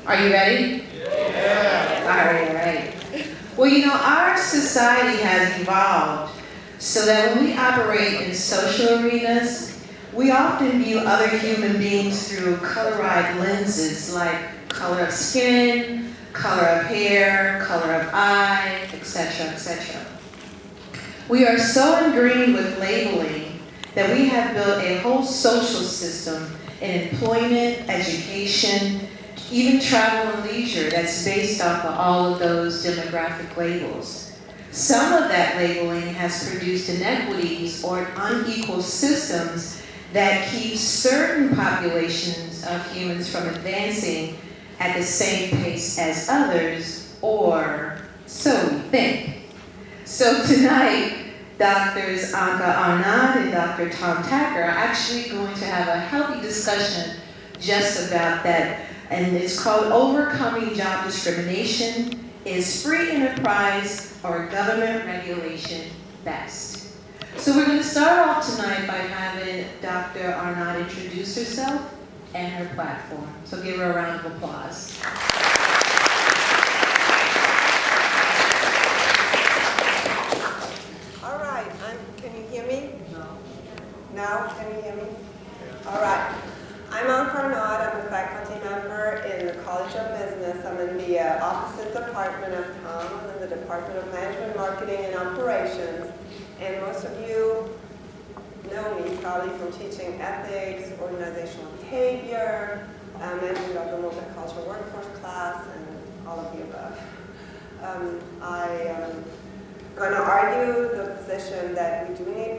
Are you ready? Yeah. All right. Well, you know, our society has evolved so that when we operate in social arenas, we often view other human beings through color-eyed lenses like color of skin, color of hair, color of eye, etc., etc. We are so ingrained with labeling that we have built a whole social system in employment, education, even travel and leisure that's based off of all of those demographic labels. Some of that labeling has produced inequities or unequal systems that keep certain populations of humans from advancing at the same pace as others, or so we think. So tonight, Drs. Anke Arnaud and Dr. Tom Tacker are actually going to have a healthy discussion just about that. And it's called Overcoming Job Discrimination. Is free enterprise or government regulation best? So we're going to start off tonight by having Dr. Arnaud introduce herself and her platform. So give her a round of applause. All right, can you hear me? No. Now, can you hear me? All right. I'm Anke Arnaud. I'm a faculty member in the College of Business. I'm in the opposite department of Tom. I'm in the Department of Management, Marketing, and Operations. And most of you know me probably from teaching ethics, organizational behavior, management of the multicultural workforce class, and all of the above. I am going to argue the position that we do need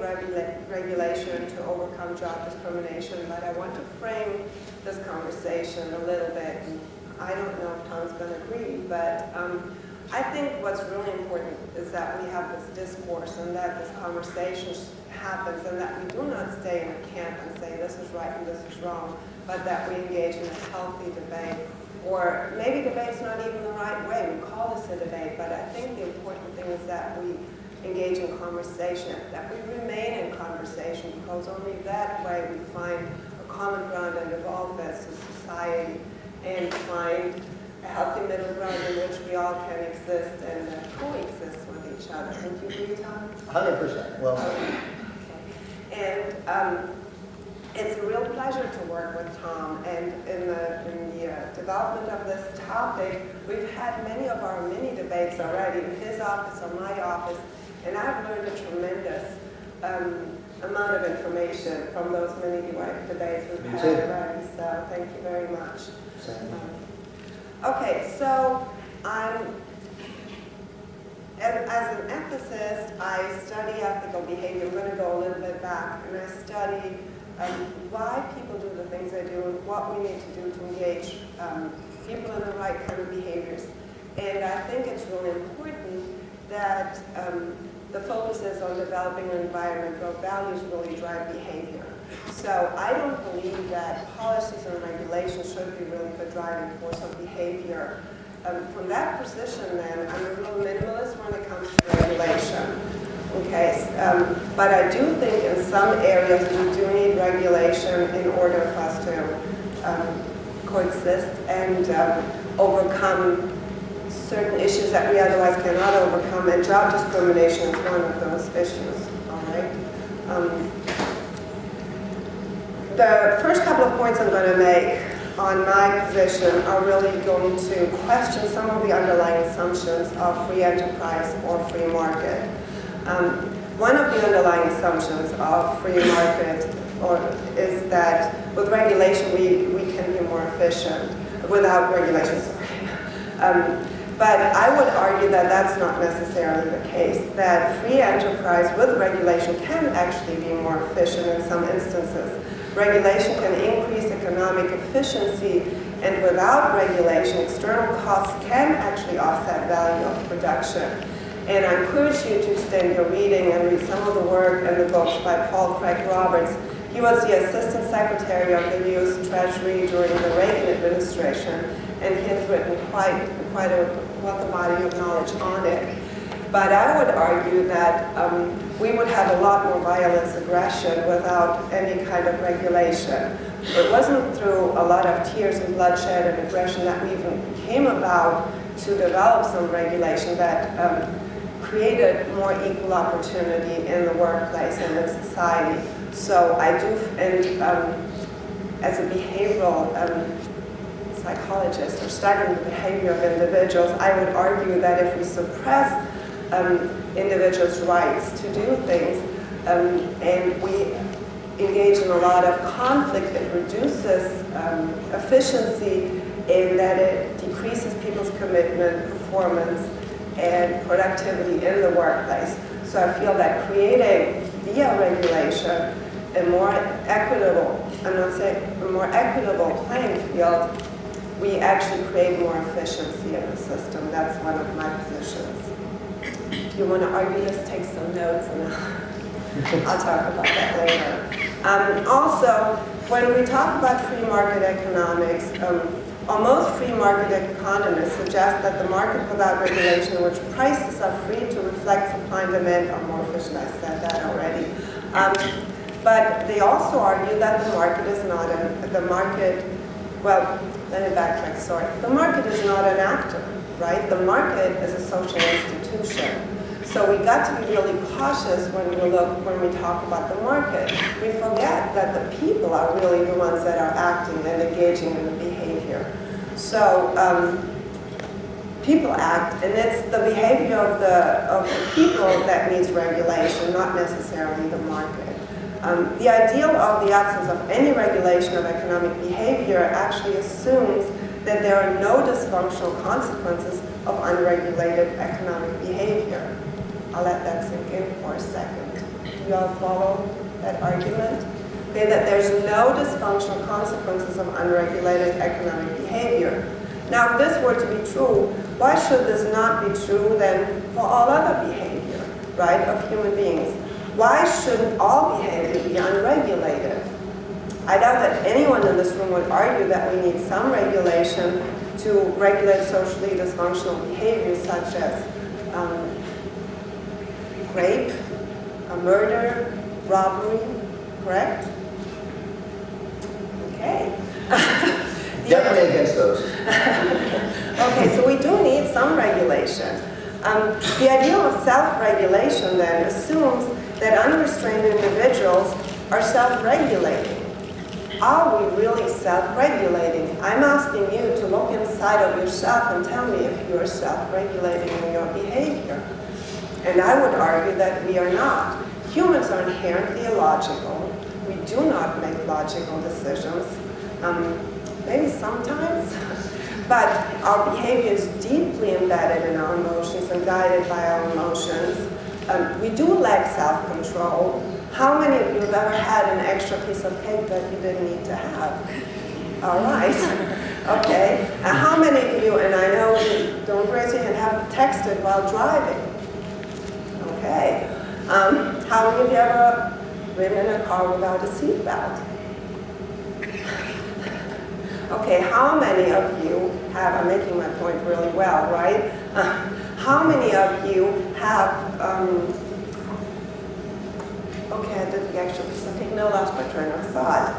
regulation to overcome job discrimination, but I want to frame this conversation a little bit. I don't know if Tom's going to agree, but I think what's really important is that we have this discourse and that this conversation happens and that we do not stay in a camp and say this is right and this is wrong, but that we engage in a healthy debate. Or maybe debate's not even the right way. We call this a debate, but I think the important thing is that we engage in conversation, that we remain in conversation, because only that way we find a common ground and evolve as a society and find a healthy middle ground in which we all can exist and coexist with each other. Would you agree, Tom? 100%. Well, okay. And it's a real pleasure to work with Tom, and in the development of this topic, we've had many of our mini debates already in his office or my office, and I've learned a tremendous amount of information from those mini debates we've had already, so thank you very much. Okay, so as an ethicist, I study ethical behavior. I'm going to go a little bit back, and I study why people do the things they do and what we need to do to engage people in the right kind of behaviors. And I think it's really important that the focus is on developing an environment where values really drive behavior. So I don't believe that policies and regulations should be really the driving force of behavior. From that position then, I'm a real minimalist when it comes to regulation. Okay, but I do think in some areas we do need regulation in order for us to coexist and overcome certain issues that we otherwise cannot overcome, and job discrimination is one of those issues, all right? The first couple of points I'm going to make on my position are really going to question some of the underlying assumptions of free enterprise or free market. One of the underlying assumptions of free market is that with regulation we can be more efficient. Without regulation, sorry. But I would argue that that's not necessarily the case, that free enterprise with regulation can actually be more efficient in some instances. Regulation can increase economic efficiency, and without regulation, external costs can actually offset value of production. And I encourage you to extend your reading and read some of the work and the books by Paul Craig Roberts. He was the Assistant Secretary of the U.S. Treasury during the Reagan administration, and he has written quite a body of knowledge on it. But I would argue that we would have a lot more violence, aggression without any kind of regulation. It wasn't through a lot of tears and bloodshed and aggression that we even came about to develop some regulation that created more equal opportunity in the workplace and in society. So I do, and as a behavioral psychologist or studying the behavior of individuals, I would argue that if we suppress individuals' rights to do things and we engage in a lot of conflict, it reduces efficiency in that it decreases people's commitment, performance, and productivity in the workplace. So I feel that creating via regulation a more equitable, I'm not saying a more equitable playing field, we actually create more efficiency in the system. That's one of my positions. If you want to argue this, take some notes and I'll talk about that later. Also, when we talk about free market economics, almost free market economists suggest that the market without regulation, in which prices are free to reflect supply and demand, are more efficient. I said that already. But they also argue that the market is not well, let me backtrack, sorry. The market is not an actor, right? The market is a social institution. So we got to be really cautious when we talk about the market. We forget that the people are really the ones that are acting and engaging in the behavior. So people act, and it's the behavior of the people that needs regulation, not necessarily the market. The ideal of the absence of any regulation of economic behavior actually assumes that there are no dysfunctional consequences of unregulated economic behavior. I'll let that sink in for a second. Do you all follow that argument? Okay, that there's no dysfunctional consequences of unregulated economic behavior. Now, if this were to be true, why should this not be true then for all other behavior, right, of human beings? Why shouldn't all behavior be unregulated? I doubt that anyone in this room would argue that we need some regulation to regulate socially dysfunctional behaviors such as rape, murder, robbery, correct? Okay. Definitely against those. Okay, so we do need some regulation. The idea of self-regulation then assumes that unrestrained individuals are self-regulating. Are we really self-regulating? I'm asking you to look inside of yourself and tell me if you are self-regulating in your behavior. And I would argue that we are not. Humans are inherently illogical. We do not make logical decisions. Maybe sometimes, but our behavior is deeply embedded in our emotions and guided by our emotions. We do lack self-control. How many of you have ever had an extra piece of cake that you didn't need to have? All right. Okay. And how many of you, and I know you don't raise your hand, have texted while driving? Okay. How many of you ever ridden in a car without a seatbelt? Okay, how many of you have, I'm making my point really well, right? How many of you have, okay, I did the extra piece of cake, no, lost my train of thought.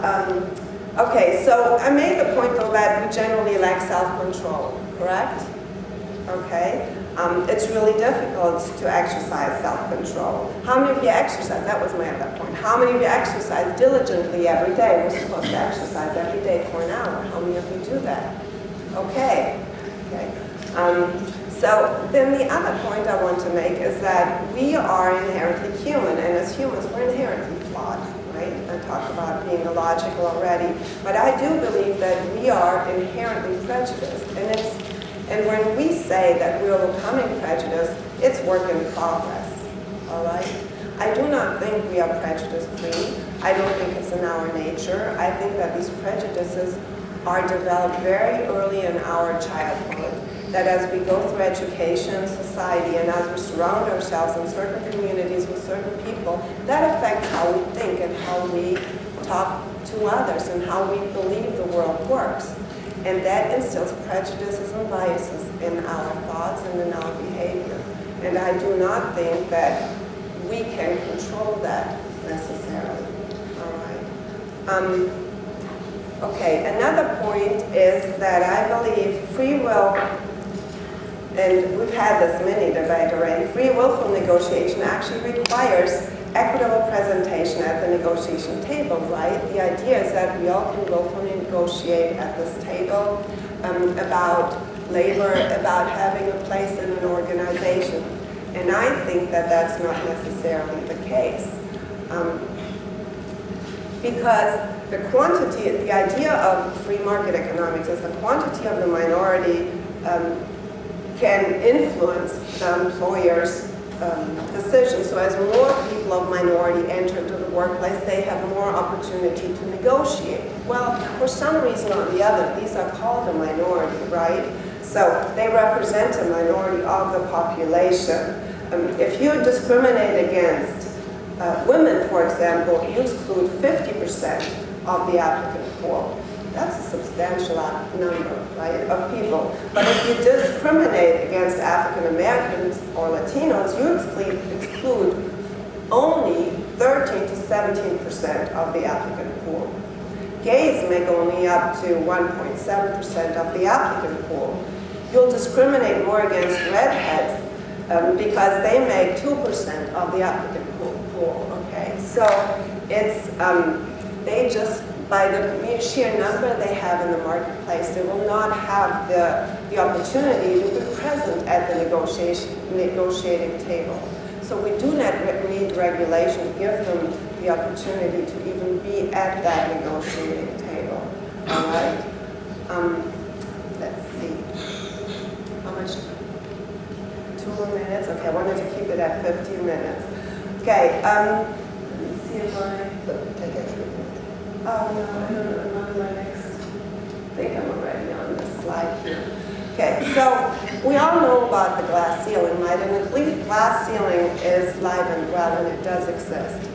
Okay, so I made the point though that we generally lack self-control, correct? Okay. It's really difficult to exercise self-control. How many of you exercise? That was my other point. How many of you exercise diligently every day? We're supposed to exercise every day for an hour. How many of you do that? Okay. Okay. So then the other point I want to make is that we are inherently human, and as humans, we're inherently flawed, right? I talked about being illogical already, but I do believe that we are inherently prejudiced, and when we say that we're overcoming prejudice, it's work in progress, all right? I do not think we are prejudice-free. I don't think it's in our nature. I think that these prejudices are developed very early in our childhood, that as we go through education, society, and as we surround ourselves in certain communities with certain people, that affects how we think and how we talk to others and how we believe the world works. And that instills prejudices and biases in our thoughts and in our behavior. And I do not think that we can control that necessarily. All right. Okay, another point is that I believe free will, and we've had this mini debate already, free willful negotiation actually requires equitable presentation at the negotiation table, right? The idea is that we all can willfully negotiate at this table about labor, about having a place in an organization. And I think that that's not necessarily the case. Because the idea of free market economics is the quantity of the minority can influence the employer's decisions. So as more people of minority enter into the workplace, they have more opportunity to negotiate. Well, for some reason or the other, these are called a minority, right? So they represent a minority of the population. If you discriminate against women, for example, you exclude 50% of the applicant pool. That's a substantial number, right, of people. But if you discriminate against African Americans or Latinos, you exclude only 13 to 17% of the applicant pool. Gays make only up to 1.7% of the applicant pool. You'll discriminate more against redheads because they make 2% of the applicant pool, okay? So it's, they just, by the sheer number they have in the marketplace, they will not have the opportunity to be present at the negotiating table. So we do not need regulation to give them the opportunity to even be at that negotiating table, all right? Let's see, how much? 2 more minutes? Okay, I wanted to keep it at 15 minutes. Okay, let me see if Take extra. oh no, I don't know, I'm on my next, I think I'm already on this slide here. Okay, so we all know about the glass ceiling, right? And the glass ceiling is live and well, and it does exist,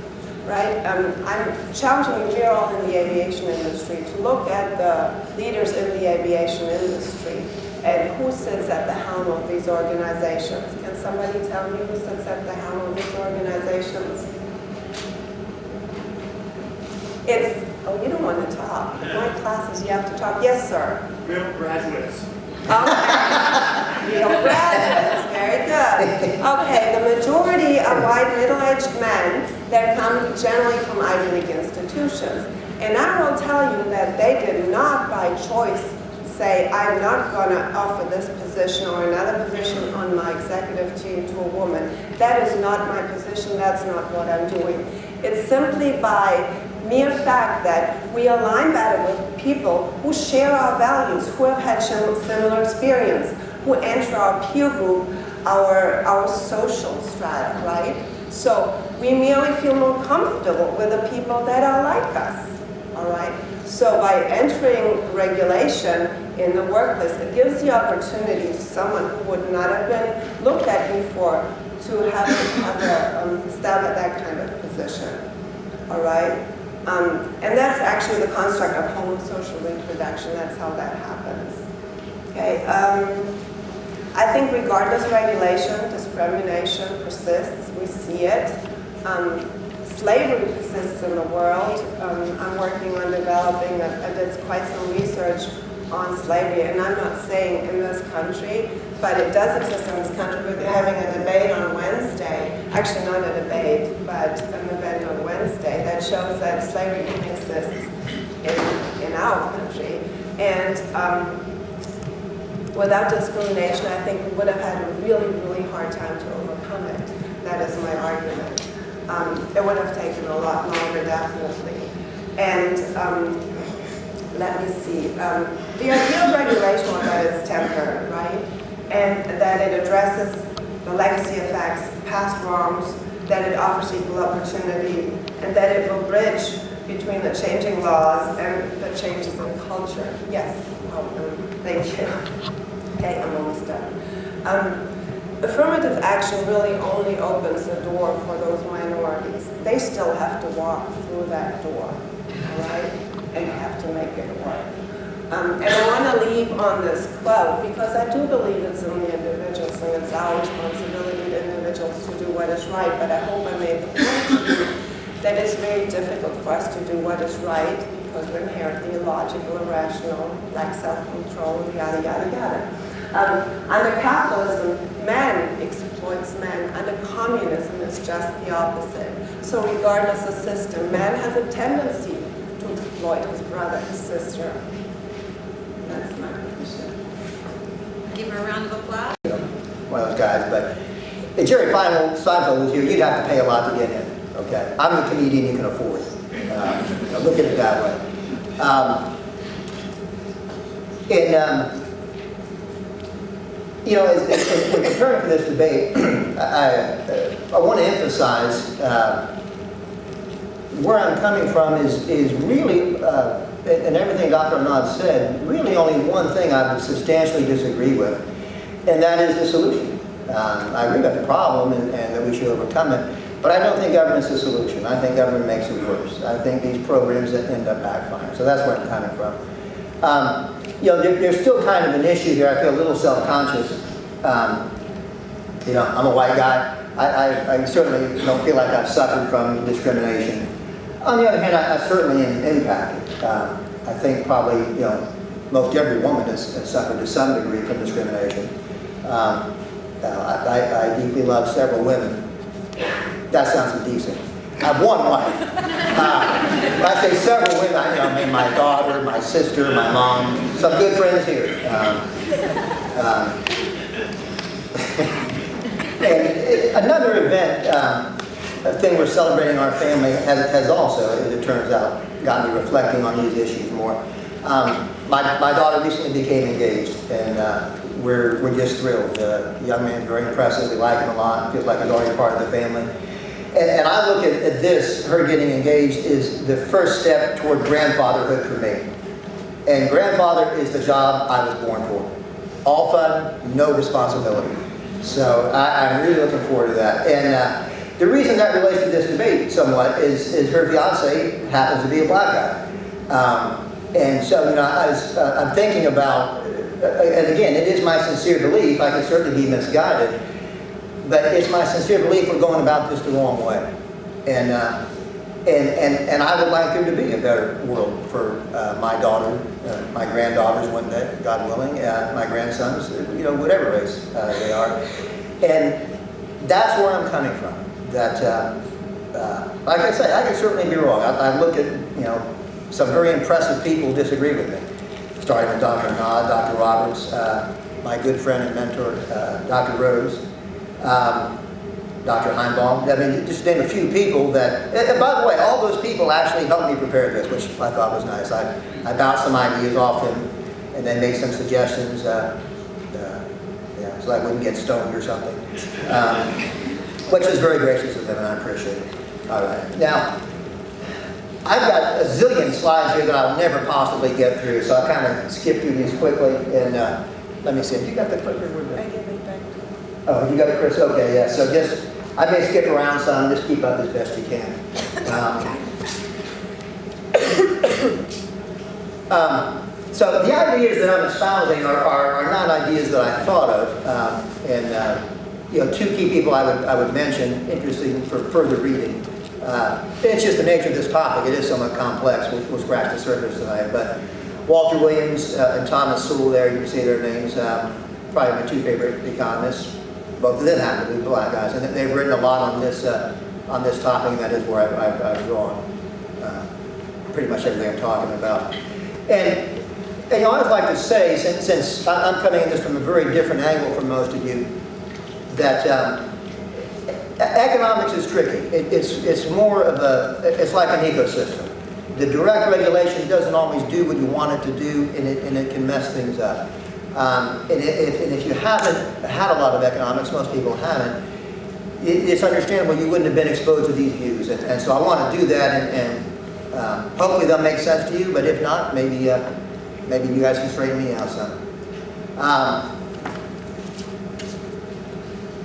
right? I'm challenging you, we're all in the aviation industry, to look at the leaders in the aviation industry and who sits at the helm of these organizations. Can somebody tell me who sits at the helm of these organizations? It's, oh, you don't want to talk. In my classes, you have to talk. Yes, sir. Real graduates. Okay. Real graduates. Very good. Okay, the majority are white middle-aged men that come generally from Ivy League institutions. And I will tell you that they did not by choice say, I'm not going to offer this position or another position on my executive team to a woman. That is not my position. That's not what I'm doing. It's simply by mere fact that we align better with people who share our values, who have had similar experience, who enter our peer group, our social strata, right? So we merely feel more comfortable with the people that are like us, all right? So by entering regulation in the workplace, it gives the opportunity to someone who would not have been looked at before to have a stab at that kind of position, all right? And that's actually the construct of homosocial reproduction. That's how that happens. Okay. I think regardless of regulation, discrimination persists. We see it. Slavery persists in the world. I'm working on developing, I did quite some research on slavery, and I'm not saying in this country, but it does exist in this country. We're having a debate on Wednesday, actually not a debate, but an event on Wednesday that shows that slavery exists in our country. And without discrimination, I think we would have had a really, really hard time to overcome it. That is my argument. It would have taken a lot longer, definitely. And let me see. The idea of regulation was that it's temporary, right? And that it addresses the legacy effects, past wrongs, that it offers equal opportunity, and that it will bridge between the changing laws and the changes in culture. Yes. Thank you. Okay, I'm almost done. Affirmative action really only opens the door for those minorities. They still have to walk through that door, all right? And have to make it work. And I want to leave on this quote because I do believe it's in the individuals and it's our responsibility to individuals to do what is right, but I hope I made the point to you that it's very difficult for us to do what is right because we're inherently illogical, irrational, lack self-control, yada, yada, yada. Under capitalism, man exploits man. Under communism, it's just the opposite. So regardless of system, man has a tendency to exploit his brother, his sister. That's my position. Give her a round of applause. One of those guys, but if Jerry Seinfeld was here, you'd have to pay a lot to get in. Okay, I'm the comedian you can afford. Look at it that way. In preparing for this debate, I want to emphasize where I'm coming from is really, and everything Dr. Arnaud said, really only one thing I would substantially disagree with, and that is the solution. I agree about the problem and that we should overcome it, but I don't think government's the solution. I think government makes it worse. I think these programs end up backfiring. So that's where I'm coming from. There's still kind of an issue here. I feel a little self-conscious. I'm a white guy. I certainly don't feel like I've suffered from discrimination. On the other hand, I certainly am impacted. I think probably, most every woman has suffered to some degree from discrimination. I deeply love several women. That sounds indecent. I have one wife. When I say several women, I mean my daughter, my sister, my mom, some good friends here. And another event, a thing we're celebrating in our family has also, as it turns out, got me reflecting on these issues more. My daughter recently became engaged, and we're just thrilled. The young man's very impressive. We like him a lot. Feels like he's already part of the family. And I look at this, her getting engaged, is the first step toward grandfatherhood for me. And grandfather is the job I was born for. All fun, no responsibility. So I'm really looking forward to that. And the reason that relates to this debate somewhat is her fiance happens to be a black guy. And so, I'm thinking about, and again, it is my sincere belief, I can certainly be misguided, but it's my sincere belief we're going about this the wrong way. And I would like there to be a better world for my daughter, my granddaughters one day, God willing, my grandsons, whatever race they are. And that's where I'm coming from. That, like I say, I could certainly be wrong. I look at, some very impressive people disagree with me. Starting with Dr. Arnaud, Dr. Roberts, my good friend and mentor, Dr. Rose, Dr. Heimbaum. I mean, just name a few people that, and by the way, all those people actually helped me prepare this, which I thought was nice. I bounced some ideas off them, and they made some suggestions, so I wouldn't get stoned or something, which was very gracious of them, and I appreciate it. All right. Now, I've got a zillion slides here that I'll never possibly get through, so I'll kind of skip through these quickly, and let me see. Have you got the clicker? I give it back to you. Oh, you got it, Chris? Okay, yeah. So I may skip around some, just keep up as best you can. So the ideas that I'm espousing are not ideas that I thought of, two key people I would mention, interesting for further reading. It's just the nature of this topic. It is somewhat complex. We'll scratch the surface tonight. But Walter Williams and Thomas Sewell there, you can see their names. Probably my two favorite economists. Both of them happen to be black guys. And they've written a lot on this topic, and that is where I've drawn pretty much everything I'm talking about. And I always like to say, since I'm coming at this from a very different angle from most of you, that economics is tricky. It's more of it's like an ecosystem. The direct regulation doesn't always do what you want it to do, and it can mess things up. And if you haven't had a lot of economics, most people haven't, it's understandable you wouldn't have been exposed to these views. And so I want to do that, and hopefully they'll make sense to you, but if not, maybe you guys can straighten me out some.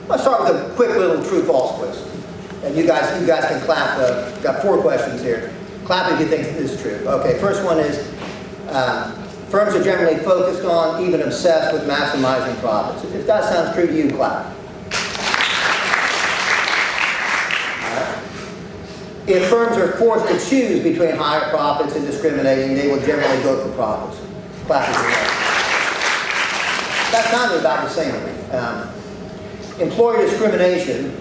Let's start with a quick little true-false quiz. And you guys can clap. Got 4 questions here. Clap if you think this is true. Okay, first one is, firms are generally focused on, even obsessed with maximizing profits. If that sounds true to you, clap. If firms are forced to choose between higher profits and discriminating, they will generally go for profits. That sounded about the same to me. Employer discrimination,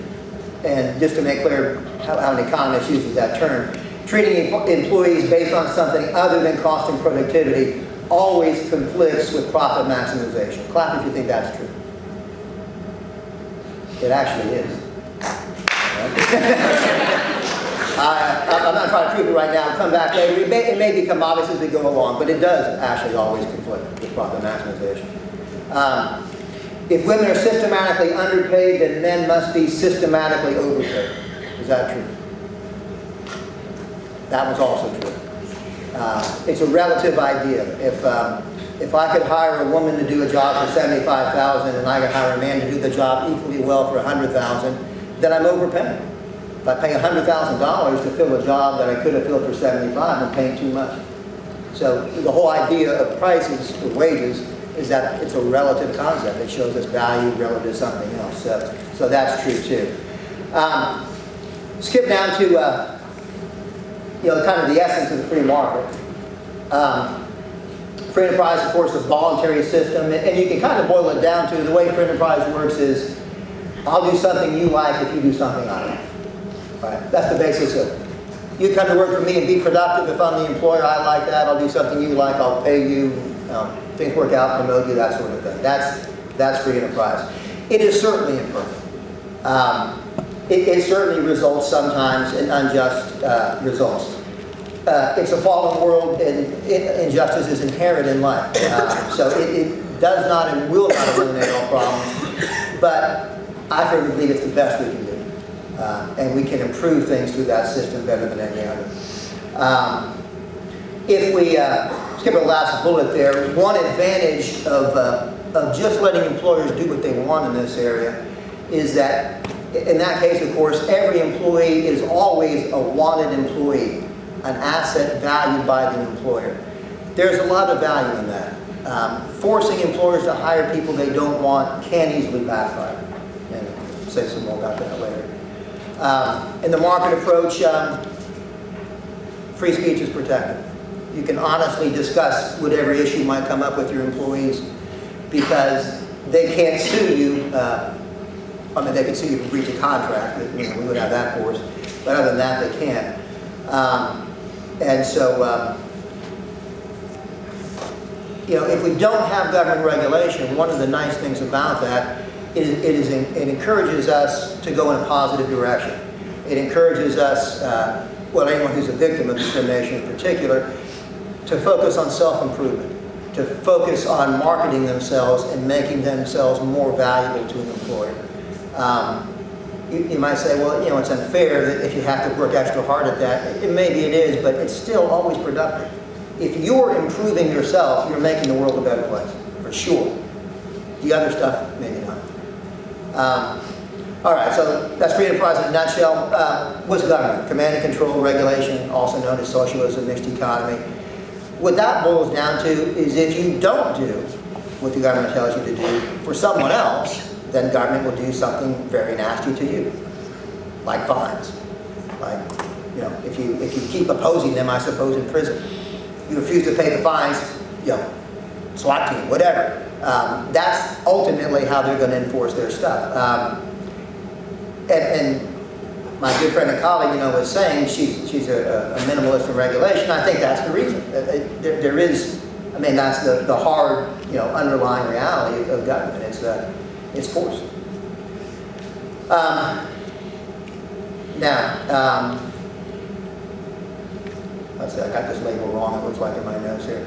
and just to make clear how an economist uses that term, treating employees based on something other than cost and productivity always conflicts with profit maximization. Clap if you think that's true. It actually is. I'm not trying to prove it right now. I'll come back later. It may become obvious as we go along, but it does actually always conflict with profit maximization. If women are systematically underpaid, then men must be systematically overpaid. Is that true? That was also true. It's a relative idea. If I could hire a woman to do a job for $75,000 and I could hire a man to do the job equally well for $100,000, then I'm overpaying. If I pay $100,000 to fill a job that I could have filled for $75,000, I'm paying too much. So the whole idea of prices for wages is that it's a relative concept. It shows us value relative to something else. So that's true too. Skip down to kind of the essence of the free market. Free enterprise, of course, is a voluntary system, and you can kind of boil it down to the way free enterprise works is I'll do something you like if you do something I like. Right? That's the basis of it. You come to work for me and be productive. If I'm the employer, I like that. I'll do something you like. I'll pay you. Things work out, promote you, that sort of thing. That's free enterprise. It is certainly imperfect. It certainly results sometimes in unjust results. It's a fallen world, and injustice is inherent in life. So it does not and will not eliminate all problems, but I firmly believe it's the best we can do. And we can improve things through that system better than any other. If we skip the last bullet there, one advantage of just letting employers do what they want in this area is that, in that case, of course, every employee is always a wanted employee, an asset valued by the employer. There's a lot of value in that. Forcing employers to hire people they don't want can easily backfire. And I'll say some more about that later. In the market approach, free speech is protected. You can honestly discuss whatever issue might come up with your employees because they can't sue you. They can sue you for breach of contract. We would have that for us. But other than that, they can't. And so, if we don't have government regulation, one of the nice things about that is it encourages us to go in a positive direction. It encourages us, anyone who's a victim of discrimination in particular, to focus on self-improvement, to focus on marketing themselves and making themselves more valuable to an employer. You might say, well, it's unfair that if you have to work extra hard at that. Maybe it is, but it's still always productive. If you're improving yourself, you're making the world a better place, for sure. The other stuff, maybe not. All right, so that's free enterprise in a nutshell. What's government? Command and control, regulation, also known as socialism, mixed economy. What that boils down to is if you don't do what the government tells you to do for someone else, then government will do something very nasty to you, like fines. Like, if you keep opposing them, I suppose, in prison. You refuse to pay the fines, SWAT team, whatever. That's ultimately how they're going to enforce their stuff. And my good friend and colleague, was saying she's a minimalist in regulation. I think that's the reason. There is, that's the hard, underlying reality of government. It's force. Let's see, I got this label wrong, it looks like in my notes here.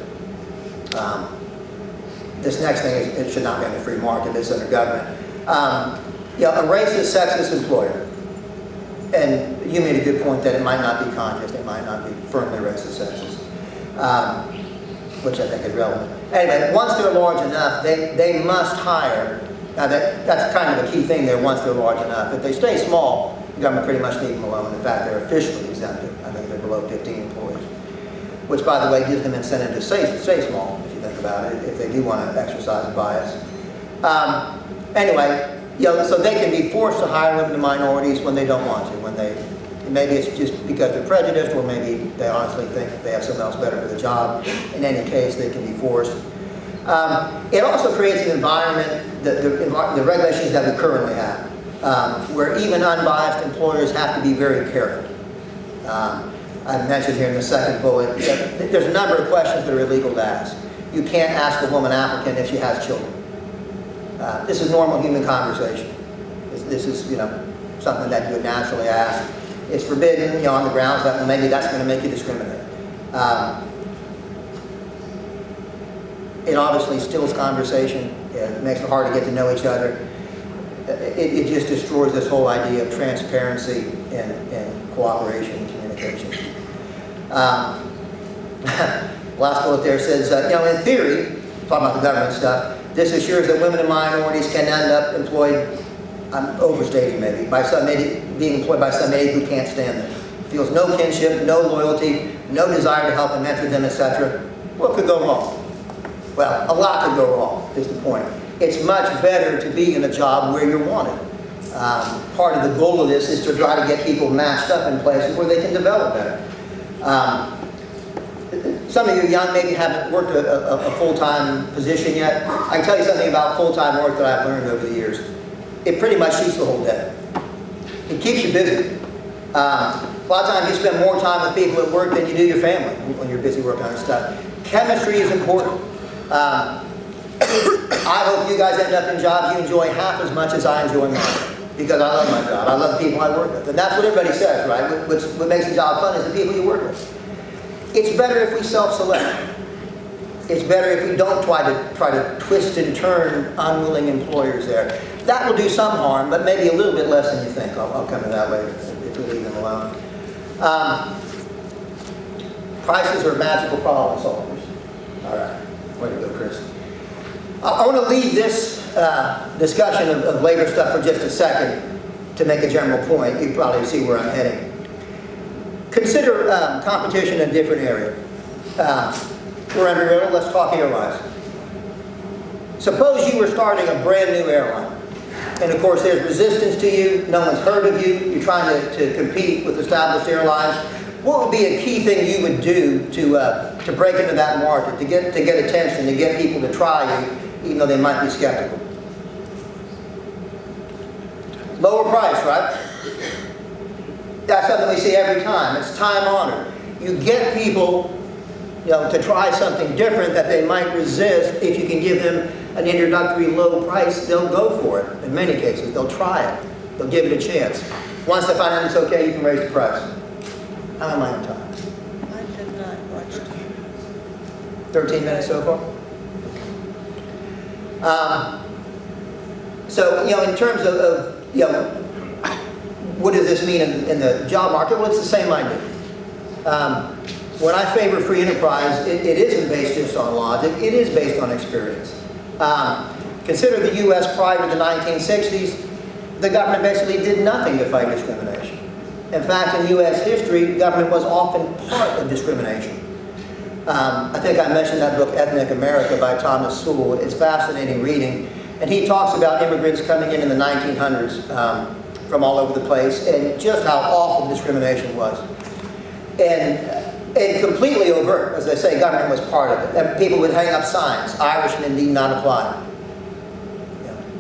This next thing it should not be under free market, it's under government. A racist, sexist employer. And you made a good point that it might not be conscious, it might not be firmly racist, sexist, which I think is relevant. Anyway, once they're large enough, they must hire. Now that's kind of a key thing there, once they're large enough. If they stay small, the government pretty much leaves them alone. In fact, they're officially exempted. I think they're below 15 employees. Which, by the way, gives them incentive to stay small, if you think about it, if they do want to exercise bias. Anyway, so they can be forced to hire limited minorities when they don't want to, when they, maybe it's just because they're prejudiced, or maybe they honestly think they have someone else better for the job. In any case, they can be forced. It also creates an environment, the regulations that we currently have, where even unbiased employers have to be very careful. I mentioned here in the second bullet, there's a number of questions that are illegal to ask. You can't ask a woman applicant if she has children. This is normal human conversation. This is, something that you would naturally ask. It's forbidden, on the grounds that, well, maybe that's going to make you discriminate. It obviously stills conversation. It makes it hard to get to know each other. It just destroys this whole idea of transparency and cooperation and communication. Last bullet there says, in theory, talking about the government stuff, this assures that women and minorities can end up employed, I'm overstating maybe, being employed by somebody who can't stand them. Feels no kinship, no loyalty, no desire to help and mentor them, etc. What could go wrong? Well, a lot could go wrong, is the point. It's much better to be in a job where you're wanted. Part of the goal of this is to try to get people matched up in places where they can develop better. Some of you young maybe haven't worked a full-time position yet. I can tell you something about full-time work that I've learned over the years. It pretty much shoots the whole day. It keeps you busy. A lot of times you spend more time with people at work than you do your family when you're busy working on stuff. Chemistry is important. I hope you guys end up in jobs you enjoy half as much as I enjoy mine, because I love my job. I love the people I work with. And that's what everybody says, right? What makes the job fun is the people you work with. It's better if we self-select. It's better if we don't try to twist and turn unwilling employers there. That will do some harm, but maybe a little bit less than you think. I'll come to that later if we leave them alone. Prices are magical problem solvers. All right, way to go, Chris. I want to leave this discussion of labor stuff for just a second to make a general point. You probably see where I'm heading. Consider competition in a different area. We're Embry-Riddle, let's talk airlines. Suppose you were starting a brand new airline. And of course there's resistance to you, no one's heard of you, you're trying to compete with established airlines. What would be a key thing you would do to break into that market, to get attention, to get people to try you, even though they might be skeptical? Lower price, right? That's something we see every time. It's time honored. You get people to try something different that they might resist. If you can give them an introductory low price, they'll go for it. In many cases, they'll try it. They'll give it a chance. Once they find out it's okay, you can raise the price. How am I on time? I did not watch it. 13 minutes so far? So, in terms of what does this mean in the job market? Well, it's the same idea. When I favor free enterprise, it isn't based just on logic, it is based on experience. Consider the U.S. prior to the 1960s, the government basically did nothing to fight discrimination. In fact, in U.S. history, government was often part of discrimination. I think I mentioned that book, Ethnic America by Thomas Sewell. It's fascinating reading. And he talks about immigrants coming in the 1900s from all over the place and just how awful discrimination was. And completely overt, as I say, government was part of it. And people would hang up signs, Irishmen need not apply.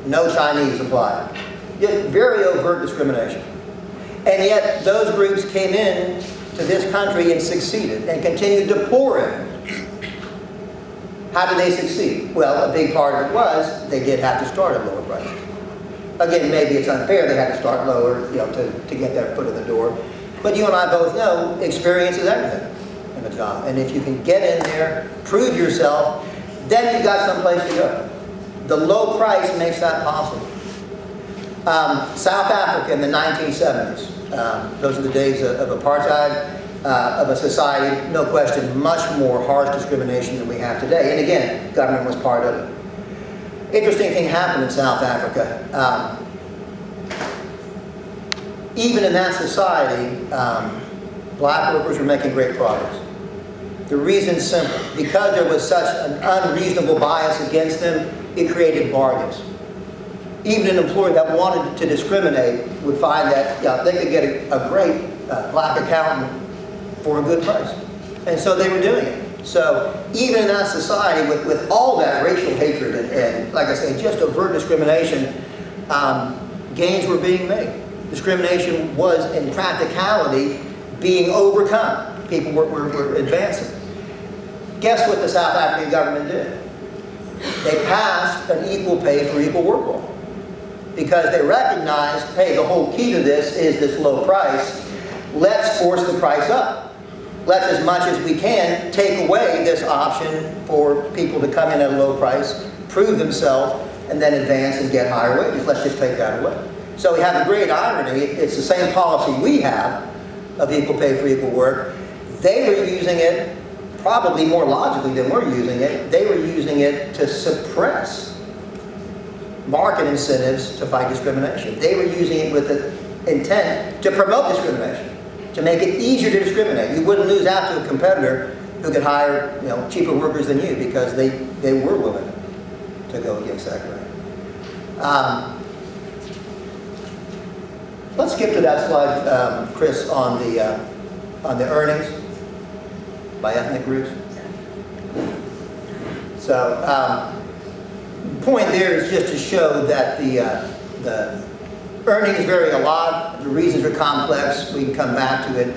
No Chinese apply. Just very overt discrimination. And yet those groups came in to this country and succeeded and continued to pour in. How did they succeed? Well, a big part of it was they did have to start at lower prices. Again, maybe it's unfair they had to start lower, to get their foot in the door. But you and I both know experience is everything in a job. And if you can get in there, prove yourself, then you've got someplace to go. The low price makes that possible. South Africa in the 1970s. Those are the days of apartheid, of a society, no question, much more harsh discrimination than we have today. And again, government was part of it. Interesting thing happened in South Africa. Even in that society, black workers were making great progress. The reason's simple. Because there was such an unreasonable bias against them, it created bargains. Even an employer that wanted to discriminate would find that they could get a great black accountant for a good price. And so they were doing it. So even in that society with all that racial hatred and like I say, just overt discrimination, gains were being made. Discrimination was in practicality being overcome. People were advancing. Guess what the South African government did? They passed an equal pay for equal work law. Because they recognized, hey, the whole key to this is this low price. Let's force the price up. Let's, as much as we can, take away this option for people to come in at a low price, prove themselves, and then advance and get higher wages. Let's just take that away. So we have a great irony. It's the same policy we have of equal pay for equal work. They were using it probably more logically than we're using it. They were using it to suppress market incentives to fight discrimination. They were using it with the intent to promote discrimination, to make it easier to discriminate. You wouldn't lose out to a competitor who could hire, cheaper workers than you because they were willing to go against that grain. Let's skip to that slide, Chris, on the earnings by ethnic groups. So, point there is just to show that the earnings vary a lot. The reasons are complex. We can come back to it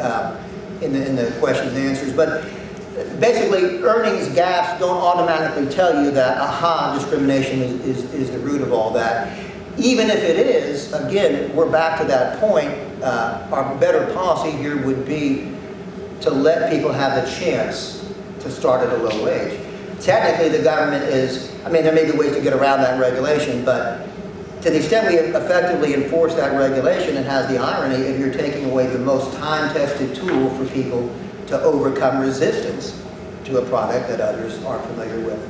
in the questions and answers. But basically, earnings gaps don't automatically tell you that, discrimination is the root of all that. Even if it is, again, we're back to that point. Our better policy here would be to let people have the chance to start at a low wage. Technically, the government there may be ways to get around that regulation, but to the extent we effectively enforce that regulation, it has the irony if you're taking away the most time-tested tool for people to overcome resistance to a product that others aren't familiar with.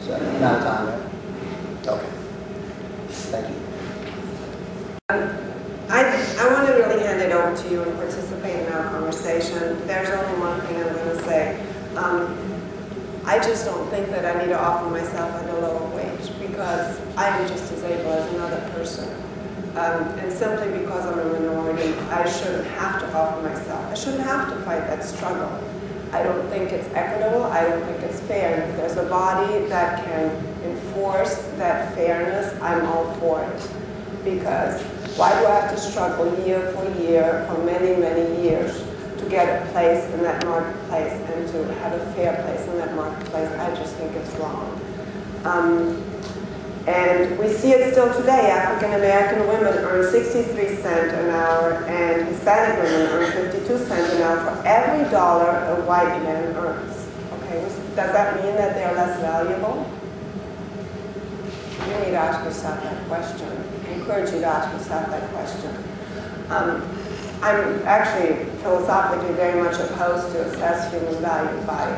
So, now time, right? Okay. Thank you. I want to really hand it over to you and participate in our conversation. There's only one thing I'm going to say. I just don't think that I need to offer myself at a lower wage because I am just as able as another person. And simply because I'm a minority, I shouldn't have to offer myself. I shouldn't have to fight that struggle. I don't think it's equitable. I don't think it's fair. And if there's a body that can enforce that fairness, I'm all for it. Because why do I have to struggle year for year for many, many years to get a place in that marketplace and to have a fair place in that marketplace? I just think it's wrong. And we see it still today. African American women earn 63 cents an hour and Hispanic women earn 52 cents an hour for every dollar a white man earns. Okay, does that mean that they're less valuable? You need to ask yourself that question. I encourage you to ask yourself that question. I'm actually philosophically very much opposed to assess human value by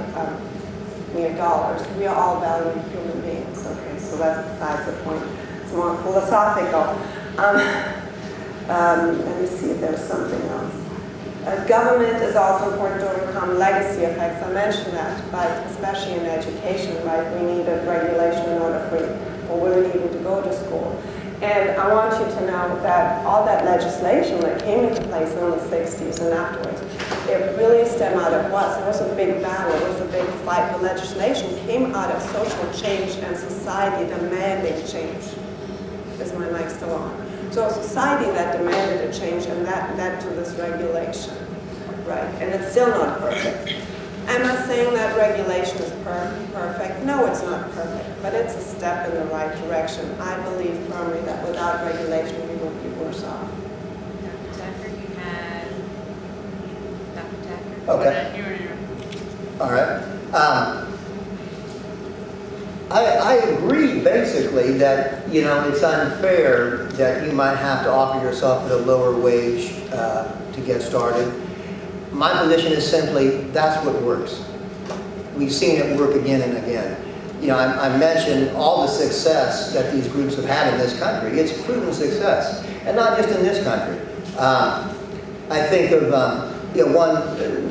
mere dollars. We are all valued human beings, okay, so that's besides the point. It's more philosophical. Let me see if there's something else. Government is also important to overcome legacy effects. I mentioned that, but especially in education, right? We need a regulation in order for women even to go to school. And I want you to know that all that legislation that came into place in the 60s and afterwards, it really stemmed out of what? It was a big battle, it was a big fight. The legislation came out of social change and society demanding change. Is my mic still on? So a society that demanded a change, and that led to this regulation, right? And it's still not perfect. Am I saying that regulation is perfect? No, it's not perfect, but it's a step in the right direction. I believe firmly that without regulation, we would be worse off. Dr. Tacker, you had Dr. Tacker. Okay. Here. All right. I agree basically that, it's unfair that you might have to offer yourself at a lower wage to get started. My position is simply, that's what works. We've seen it work again and again. I mentioned all the success that these groups have had in this country. It's proven success, and not just in this country. I think of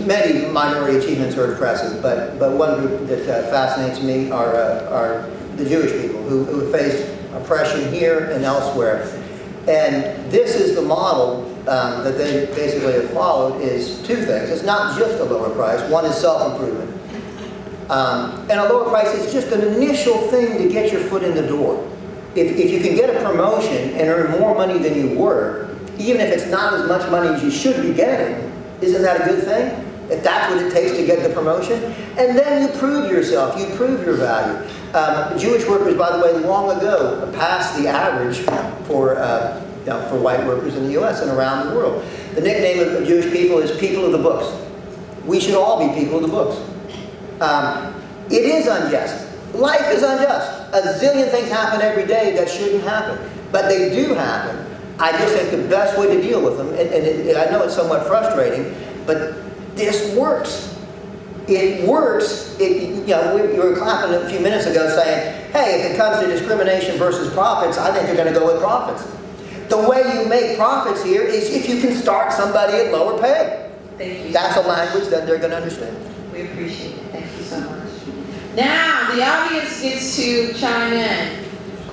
many minority achievements are impressive, but one group that fascinates me are the Jewish people who face oppression here and elsewhere. And this is the model that they basically have followed is two things. It's not just a lower price. One is self-improvement. And a lower price is just an initial thing to get your foot in the door. If you can get a promotion and earn more money than you were, even if it's not as much money as you should be getting, isn't that a good thing? If that's what it takes to get the promotion? And then you prove yourself, you prove your value. Jewish workers, by the way, long ago passed the average for white workers in the US and around the world. The nickname of Jewish people is people of the books. We should all be people of the books. It is unjust. Life is unjust. A zillion things happen every day that shouldn't happen, but they do happen. I just think the best way to deal with them, and I know it's somewhat frustrating, but this works. It works. You were clapping a few minutes ago saying, hey, if it comes to discrimination versus profits, I think they're going to go with profits. The way you make profits here is if you can start somebody at lower pay. Thank you. That's a language that they're going to understand. We appreciate it. Thank you so much. Now, the audience gets to chime in.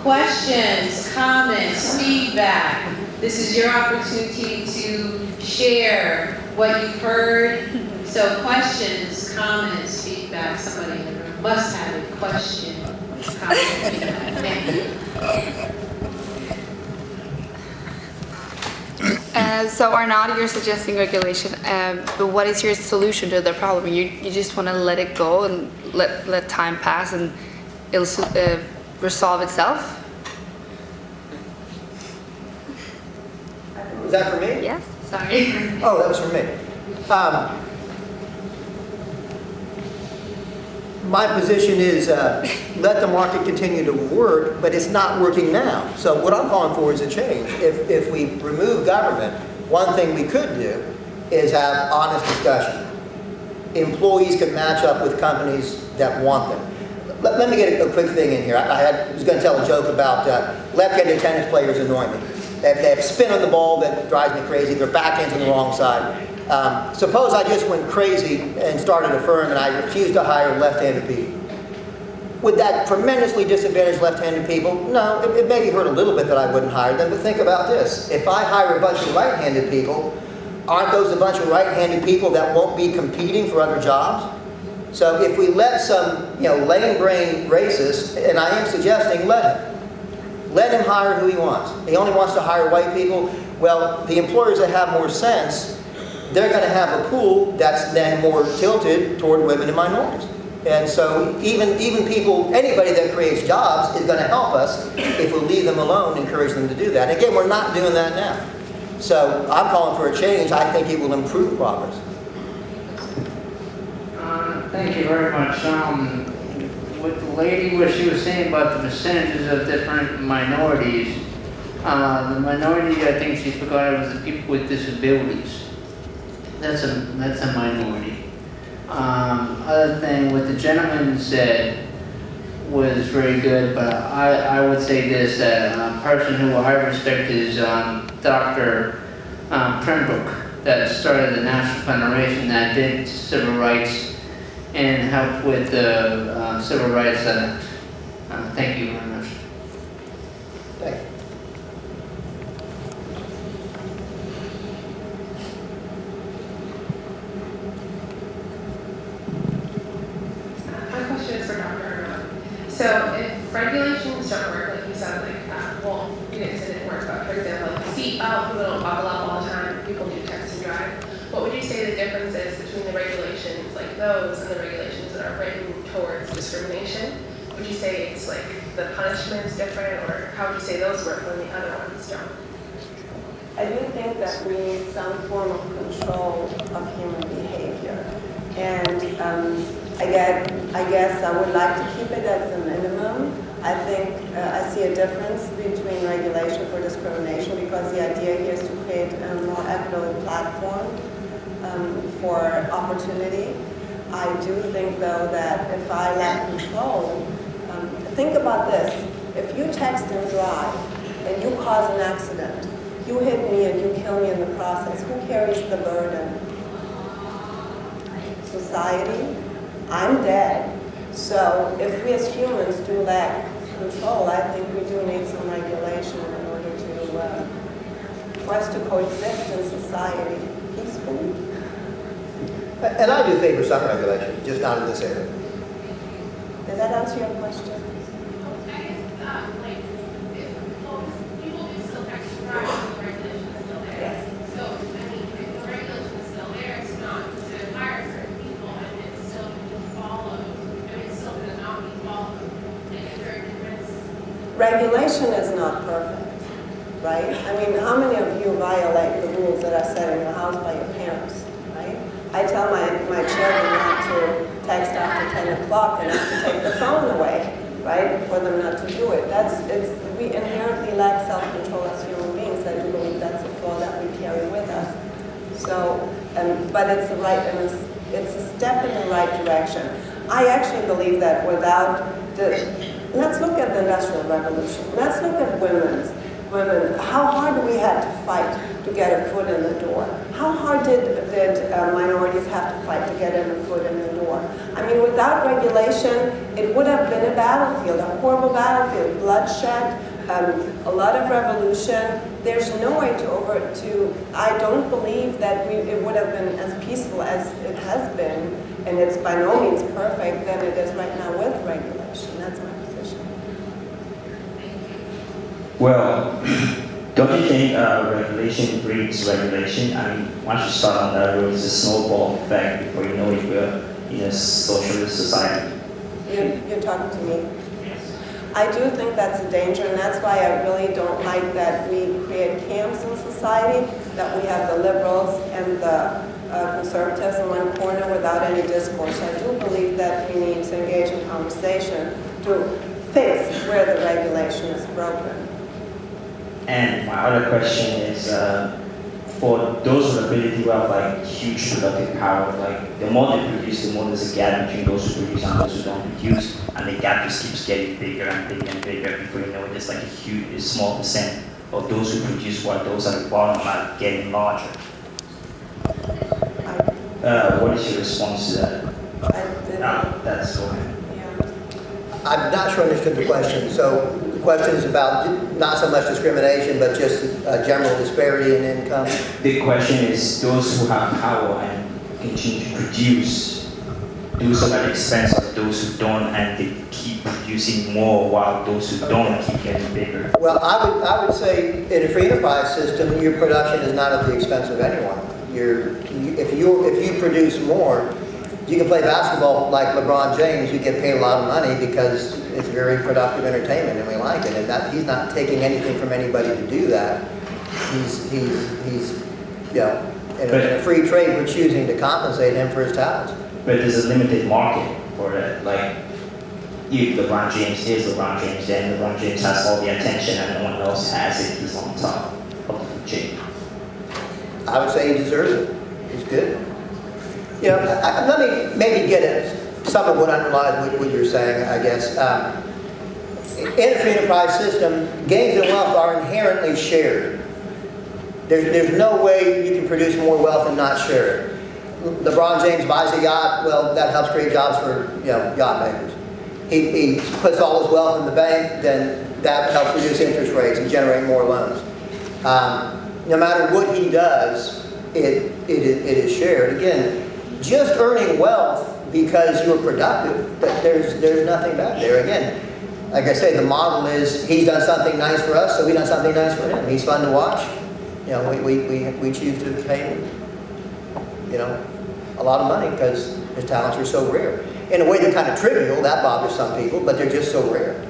Questions, comments, feedback. This is your opportunity to share what you've heard. So questions, comments, feedback. Somebody in the room must have a question, comment, feedback. Thank you. So Arnaud, you're suggesting regulation, but what is your solution to the problem? You just want to let it go and let time pass and it'll resolve itself? Is that for me? Yes, sorry. Oh, that was for me. My position is let the market continue to work, but it's not working now. So what I'm calling for is a change. If we remove government, one thing we could do is have honest discussion. Employees can match up with companies that want them. Let me get a quick thing in here. I was going to tell a joke about left-handed tennis players annoy me. They have spin on the ball that drives me crazy. Their backhand's on the wrong side. Suppose I just went crazy and started a firm and I refused to hire left-handed people. Would that tremendously disadvantage left-handed people? No, it maybe hurt a little bit that I wouldn't hire them, but think about this. If I hire a bunch of right-handed people, aren't those a bunch of right-handed people that won't be competing for other jobs? So if we let some, lame-brained racist, and I am suggesting let him hire who he wants. He only wants to hire white people. Well, the employers that have more sense, they're going to have a pool that's then more tilted toward women and minorities. And so even people, anybody that creates jobs is going to help us if we leave them alone, encourage them to do that. And again, we're not doing that now. So I'm calling for a change. I think it will improve progress. Thank you very much. With the lady, what she was saying about the percentages of different minorities, the minority I think she forgot was the people with disabilities. That's a minority. Other thing, what the gentleman said was very good, but I would say this, that a person who I respect is Dr. Pembroke, that started the National Federation that did civil rights and helped with the Civil Rights Act. Thank you very much. Thank you. My question is for Dr. Arnaud. So if regulations don't work, like you said, well, you didn't say it didn't work, but for example, like seatbelt, people don't buckle up all the time, people do text and drive. What would you say the difference is between the regulations like those and the regulations that are written towards discrimination? Would you say it's like the punishment's different, or how would you say those work when the other ones don't? I do think that we need some form of control of human behavior. And I guess I would like to keep it at the minimum. I think I see a difference between regulation for discrimination because the idea here is to create a more equitable platform for opportunity. I do think, though, that if I lack control, think about this. If you text and drive and you cause an accident, you hit me and you kill me in the process, who carries the burden? Society? I'm dead. So if we as humans do lack control, I think we do need some regulation in order to for us to coexist in society peacefully. And I do favor some regulation, just not in this area. Did that answer your question? I guess, like, if people do still exercise, the regulation is still there. Yes. So, I mean, if the regulation is still there, it's not to hire certain people, and it's still being followed, I mean, it's still gonna not be followed. Like, is there a difference? Regulation is not perfect, right? I mean, how many of you violate the rules that are set in your house by your parents, right? I tell my children not to text after 10 o'clock and not to take the phone away, right? For them not to do it. We inherently lack self-control as human beings. I do believe that's a flaw that we carry with us. So, but it's it's a step in the right direction. I actually believe that without let's look at the Industrial Revolution. Let's look at women. How hard we had to fight to get a foot in the door? How hard did minorities have to fight to get a foot in the door? I mean, without regulation, it would have been a battlefield, a horrible battlefield, bloodshed, a lot of revolution. There's no way I don't believe that it would have been as peaceful as it has been, and it's by no means perfect than it is right now with regulation. That's my position. Well, don't you think regulation breeds regulation? I mean, once you start on that road, it's a snowball effect. Before you know it, we're in a socialist society. You're talking to me? I do think that's a danger, and that's why I really don't like that we create camps in society, that we have the liberals and the conservatives in one corner without any discourse. I do believe that we need to engage in conversation to fix where the regulation is broken. And my other question is, for those with ability who have like huge productive power, like the more they produce, the more there's a gap between those who produce and those who don't produce, and the gap just keeps getting bigger and bigger and bigger. Before you know it, there's like a small percent of those who produce while those at the bottom are getting larger. What is your response to that? That's go ahead. I'm not sure I understood the question. So the question is about not so much discrimination, but just a general disparity in income. The question is, those who have power and continue to produce, do so at the expense of those who don't, and they keep producing more while those who don't keep getting bigger. Well, I would say in a free enterprise system, your production is not at the expense of anyone. If you produce more, you can play basketball like LeBron James. You get paid a lot of money because it's very productive entertainment, and we like it. And he's not taking anything from anybody to do that. He's in a free trade. We're choosing to compensate him for his talents. But there's a limited market for it. Like, if LeBron James is LeBron James, then LeBron James has all the attention and no one else has it. He's on top of the chain. I would say he deserves it. He's good. Let me maybe get at some of what underlies what you're saying, I guess. In a free enterprise system, gains and wealth are inherently shared. There's no way you can produce more wealth and not share it. LeBron James buys a yacht, well, that helps create jobs for yacht makers. He puts all his wealth in the bank, then that helps reduce interest rates and generate more loans. No matter what he does, it is shared. Again, just earning wealth because you're productive, there's nothing back there. Again, like I say, the model is he's done something nice for us, so we've done something nice for him. He's fun to watch. We choose to pay him, a lot of money because his talents are so rare. In a way, they're kind of trivial. That bothers some people, but they're just so rare.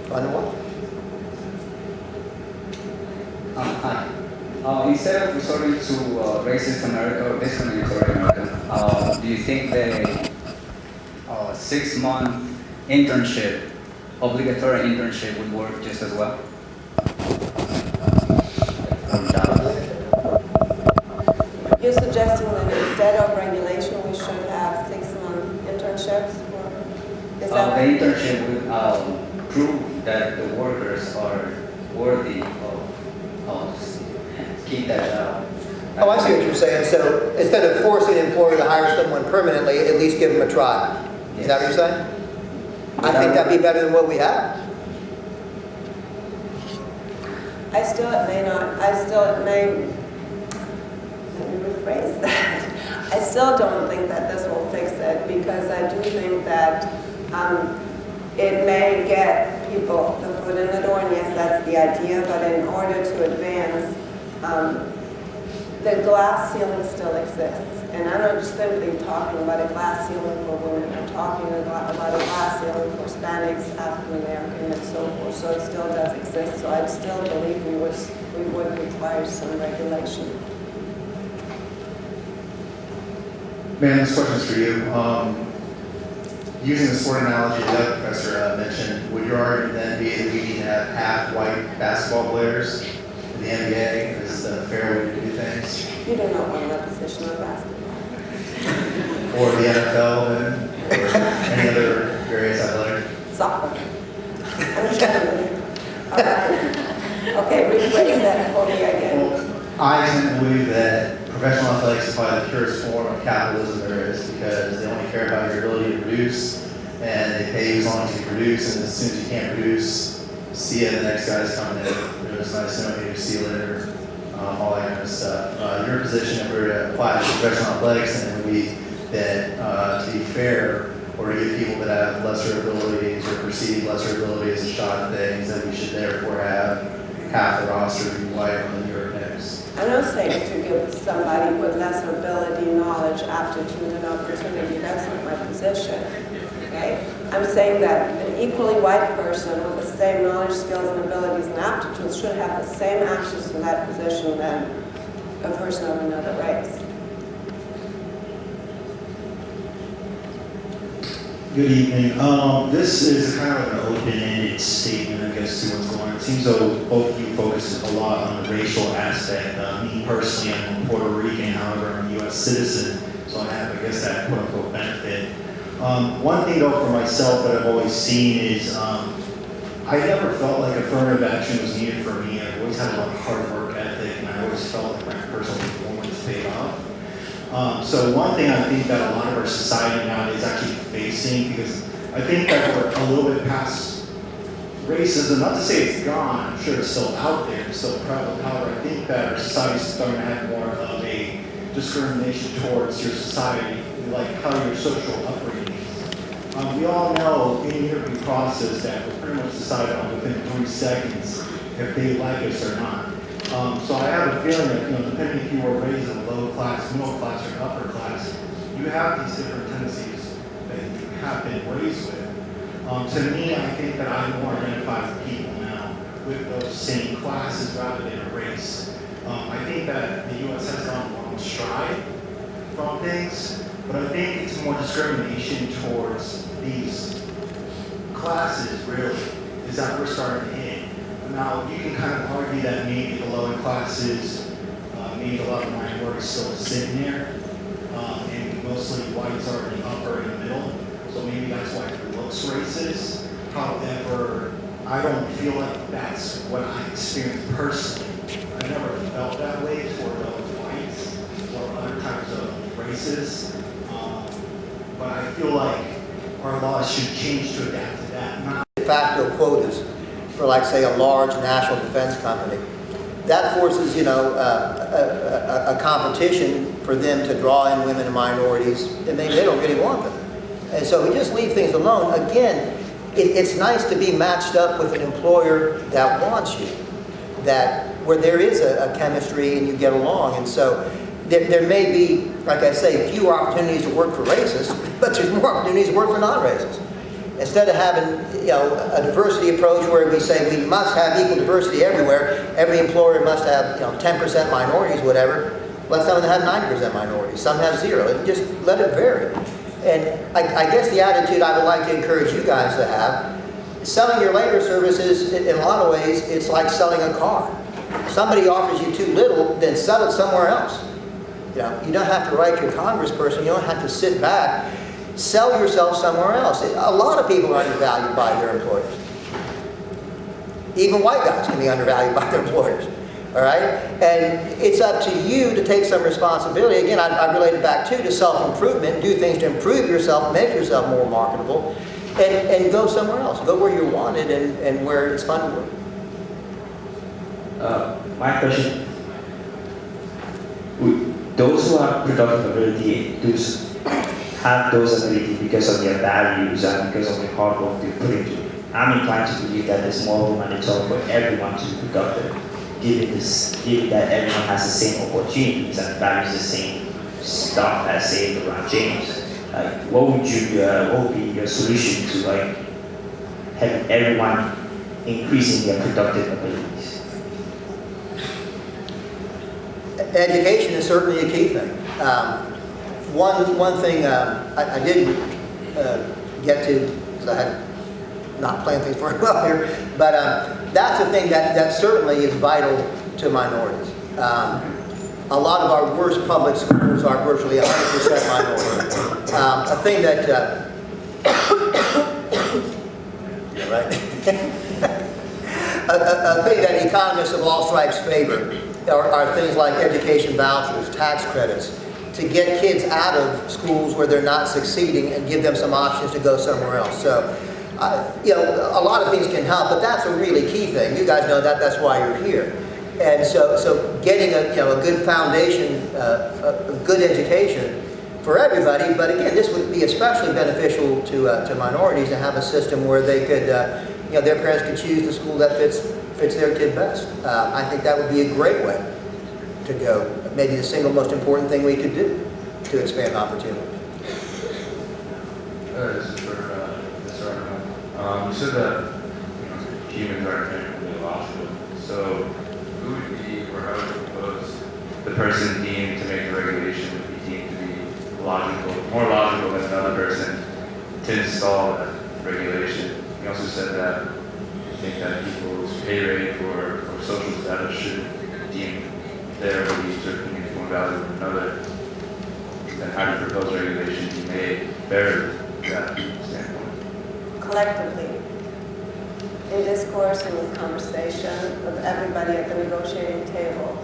Fun to watch. Hi. Instead of resorting to racist America or discriminatory America, do you think the 6-month internship, obligatory internship, would work just as well? You're suggesting that instead of regulation, we should have 6-month internships? Is that the internship would prove that the workers are worthy of keep that job. Oh, I see what you're saying. So instead of forcing an employer to hire someone permanently, at least give them a try. Is that what you're saying? I think that'd be better than what we have. it may, let me rephrase that. I still don't think that this will fix it, because I do think that it may get people the foot in the door, and yes, that's the idea, but in order to advance, the glass ceiling still exists. And I'm not just simply talking about a glass ceiling for women, I'm talking about a glass ceiling for Hispanics, African American, and so forth. So it still does exist. So I still believe we would require some regulation. Man, this question is for you. Using the sport analogy that the professor mentioned, would your argument then be that we need to have half white basketball players in the NBA? Is that a fair way to do things? You do not want that position on basketball. Or the NFL then? Or any other various athletic? Soccer. I'm gentleman. All right. Okay, rephrase that for me again. Well, I tend to believe that professional athletics is probably the purest form of capitalism there is, because they only care about your ability to produce, and they pay you as long as you produce, and as soon as you can't produce, see ya, the next guy's coming in. It was nice knowing you, see you later, all that kind of stuff. Your position, if we were to apply to professional athletics, then would be that to be fair, or to give people that have lesser abilities or perceive lesser abilities a shot at things, that we should therefore have half the roster be white on the New York Knicks. I'm not saying to give somebody with lesser ability, knowledge, aptitude, and opportunity. That's not my position. Okay? I'm saying that an equally white person with the same knowledge, skills, and abilities and aptitudes should have the same access to that position than a person of another race. Good evening. This is kind of an open-ended statement, I guess, to what's going on. It seems though both of you focus a lot on the racial aspect. Me personally, I'm Puerto Rican, however, I'm a U.S. citizen, so I have, I guess, that quote-unquote benefit. One thing though for myself that I've always seen is I never felt like affirmative action was needed for me. I've always had a lot of hard work ethic, and I always felt like my personal performance paid off. So one thing I think that a lot of our society now is actually facing, because I think that we're a little bit past racism, not to say it's gone, I'm sure it's still out there, it's still prevalent. However, I think that our society is starting to have more of a discrimination towards your society, like how your social upbringing is. We all know in the interview process that we're pretty much decided on within 3 seconds if they like us or not. So I have a feeling that, depending if you were raised in a low class, middle class, or upper class, you have these different tendencies that you have been raised with. To me, I think that I more identify with people now with those same classes rather than a race. I think that the U.S. has gone a long stride from things, but I think it's more discrimination towards these classes, really, is that we're starting to hit. Now, you can kind of argue that maybe the lower classes, maybe a lot of minorities still sitting there, and mostly whites are in the upper and the middle, so maybe that's why it looks racist. However, I don't feel like that's what I experienced personally. I never felt that way toward those whites or other types of races, but I feel like our laws should change to adapt to that. De facto quotas for, like, say, a large national defense company. That forces, a competition for them to draw in women and minorities, and maybe they don't really want them. And so we just leave things alone. Again, it's nice to be matched up with an employer that wants you, where there is a chemistry and you get along. And so there may be, like I say, fewer opportunities to work for racists, but there's more opportunities to work for non-racists. Instead of having, a diversity approach where we say we must have equal diversity everywhere, every employer must have, 10% minorities, whatever, let some of them have 90% minorities, some have 0, and just let it vary. And I guess the attitude I would like to encourage you guys to have, selling your labor services, in a lot of ways, it's like selling a car. If somebody offers you too little, then sell it somewhere else. You don't have to write your congressperson, you don't have to sit back. Sell yourself somewhere else. A lot of people are undervalued by their employers. Even white guys can be undervalued by their employers. All right? And it's up to you to take some responsibility. Again, I relate it back to self-improvement. Do things to improve yourself, make yourself more marketable, and go somewhere else. Go where you're wanted and where it's fun to work. My question, those who have productive ability have those abilities because of their values and because of the hard work they put into it. I'm inclined to believe that it's more mandatory for everyone to be productive, given that everyone has the same opportunities and values the same stuff as, say, LeBron James. Like, what would be your solution to like having everyone increasing their productive abilities? Education is certainly a key thing. One thing I did get to, because I had not planned things very well here, but that's a thing that certainly is vital to minorities. A lot of our worst public schools are virtually 100% minority. A thing that, right? a thing that economists of all stripes favor are things like education vouchers, tax credits, to get kids out of schools where they're not succeeding and give them some options to go somewhere else. So, you know, a lot of things can help, but that's a really key thing. You guys know that, that's why you're here. And so getting a good foundation, a good education for everybody, but again, this would be especially beneficial to minorities to have a system where they could, their parents could choose the school that fits their kid best. I think that would be a great way to go. Maybe the single most important thing we could do to expand opportunity. This is for Mr. Arnaud. You said that humans are inherently logical. So who would be, or how would you propose the person deemed to make the regulation would be deemed to be logical, more logical than another person to install that regulation? You also said that you think that people's pay rate or social status should deem their beliefs or opinions more valuable than another. Then how do you propose regulation be made better that standpoint? Collectively, in discourse and with conversation of everybody at the negotiating table.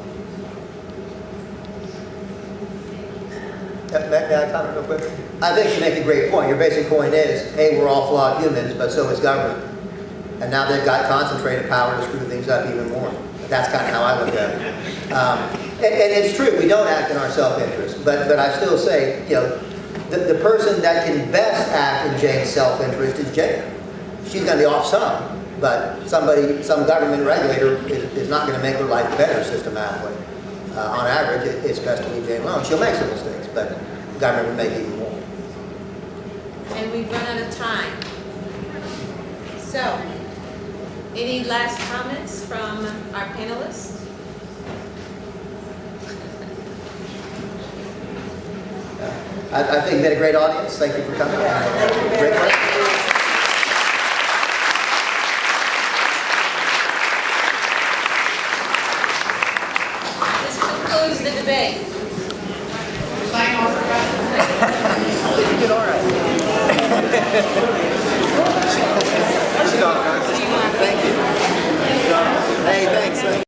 May I comment real quick? I think you make a great point. Your basic point is, hey, we're all flawed humans, but so is government. And now they've got concentrated power to screw things up even more. That's kind of how I look at it. And it's true, we don't act in our self-interest, but I still say, the person that can best act in Jane's self-interest is Jane. She's going to be off some, but some government regulator is not going to make her life better systematically. On average, it's best to leave Jane alone. She'll make some mistakes, but government will make even more. And we've run out of time. So, any last comments from our panelists? I think you made a great audience. Thank you for coming. Great question. This concludes the debate. You did all right. Thank you. Hey, thanks.